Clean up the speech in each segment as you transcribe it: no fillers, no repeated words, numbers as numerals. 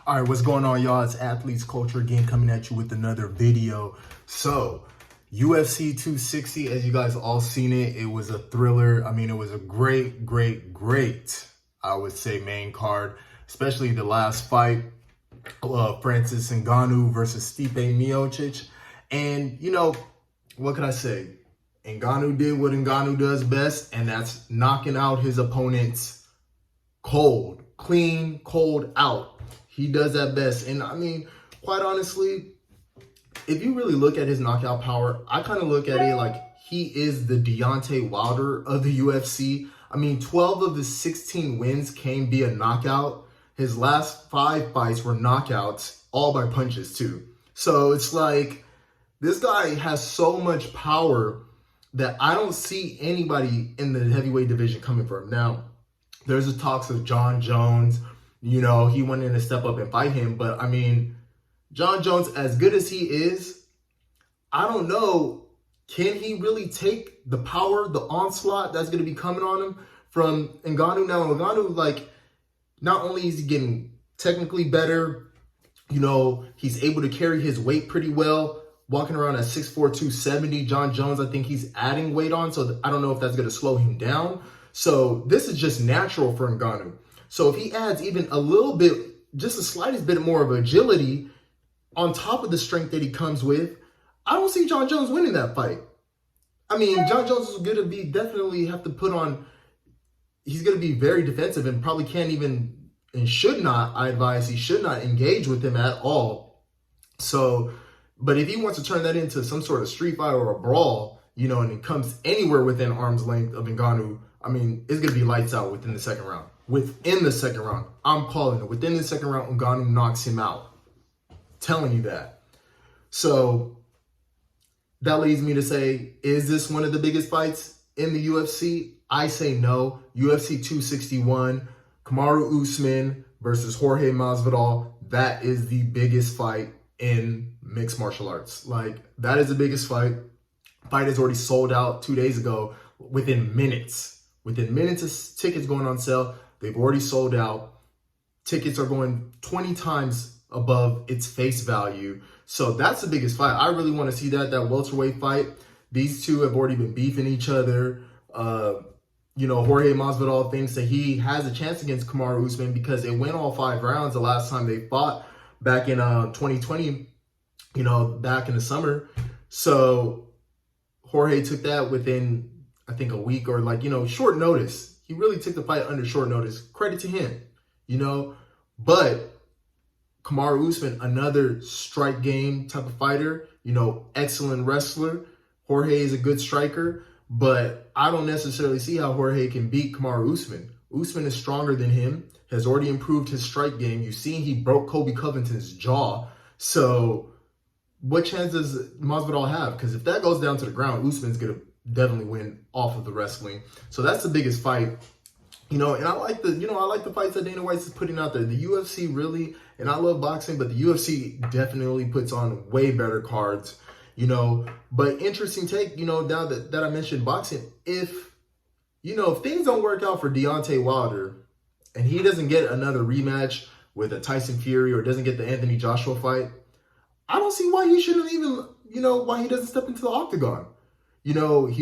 All right, what's going on, y'all? It's Athletes Culture again, coming at you with another video. So, UFC 260, as you guys all seen it, it was a thriller. I mean, it was a great, I would say, main card, especially the last fight, Francis Ngannou versus Stipe Miocic. And, what can I say? Ngannou did what Ngannou does best, and that's knocking out his opponents cold, clean, cold out. He does that best. And I mean, quite honestly, if you really look at his knockout power, I kind of look at it like he is the Deontay Wilder of the UFC. I mean, 12 of his 16 wins came via knockout. His last 5 fights were knockouts, all by punches too. So it's like, this guy has so much power that I don't see anybody in the heavyweight division coming for him. Now, there's the talks of John Jones. He went in to step up and fight him. But, I mean, John Jones, as good as he is, I don't know, can he really take the power, the onslaught that's going to be coming on him from Ngannou? Now, Ngannou, like, not only is he getting technically better, he's able to carry his weight pretty well, walking around at 6'4", 270. John Jones, I think he's adding weight on, so I don't know if that's going to slow him down. So this is just natural for Ngannou. So if he adds even a little bit, just the slightest bit more of agility on top of the strength that he comes with, I don't see John Jones winning that fight. I mean, John Jones is going to be definitely have to put on, he's going to be very defensive and probably can't even, and should not, I advise, he should not engage with him at all. So, but if he wants to turn that into some sort of street fight or a brawl, and it comes anywhere within arm's length of Ngannou, I mean, it's going to be lights out within the second round. Within the second round. I'm calling it. Within the second round, Ngannou knocks him out. Telling you that. So that leads me to say, is this one of the biggest fights in the UFC? I say no. UFC 261, Kamaru Usman versus Jorge Masvidal. That is the biggest fight in mixed martial arts. Like, that is the biggest fight. Fight is already sold out 2 days ago within minutes. Within minutes of tickets going on sale, they've already sold out. Tickets are going 20 times above its face value. So that's the biggest fight. I really want to see that welterweight fight. These two have already been beefing each other. Jorge Masvidal thinks that he has a chance against Kamaru Usman because it went all 5 rounds the last time they fought back in 2020, back in the summer. So Jorge took that within, I think, a week or short notice. He really took the fight under short notice. Credit to him, But Kamaru Usman, another strike game type of fighter, excellent wrestler. Jorge is a good striker, but I don't necessarily see how Jorge can beat Kamaru Usman. Usman is stronger than him, has already improved his strike game. You've seen he broke Kobe Covington's jaw. So what chance does Masvidal have? Because if that goes down to the ground, Usman's going to definitely win off of the wrestling. So that's the biggest fight. And I like the fights that Dana White's is putting out there. The UFC really, and I love boxing, but the UFC definitely puts on way better cards, But interesting take, now that I mentioned boxing, if things don't work out for Deontay Wilder and he doesn't get another rematch with a Tyson Fury or doesn't get the Anthony Joshua fight, I don't see why he shouldn't even, why he doesn't step into the octagon. He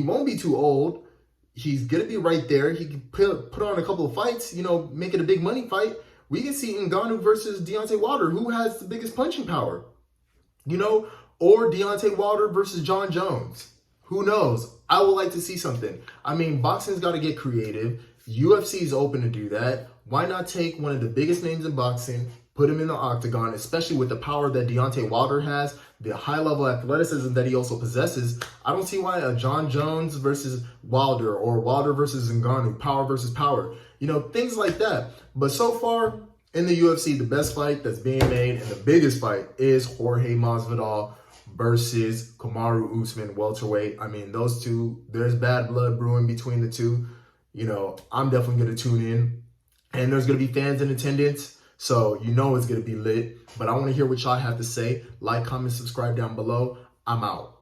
won't be too old. He's going to be right there. He can put on a couple of fights, make it a big money fight. We can see Ngannou versus Deontay Wilder. Who has the biggest punching power? Or Deontay Wilder versus John Jones. Who knows? I would like to see something. I mean, boxing's got to get creative. UFC is open to do that. Why not take one of the biggest names in boxing, put him in the octagon, especially with the power that Deontay Wilder has, the high-level athleticism that he also possesses. I don't see why a John Jones versus Wilder or Wilder versus Ngannou, power versus power, things like that. But so far in the UFC, the best fight that's being made and the biggest fight is Jorge Masvidal versus Kamaru Usman, welterweight. I mean, those two, there's bad blood brewing between the two. I'm definitely going to tune in. And there's going to be fans in attendance. So it's going to be lit. But I want to hear what y'all have to say. Like, comment, subscribe down below. I'm out.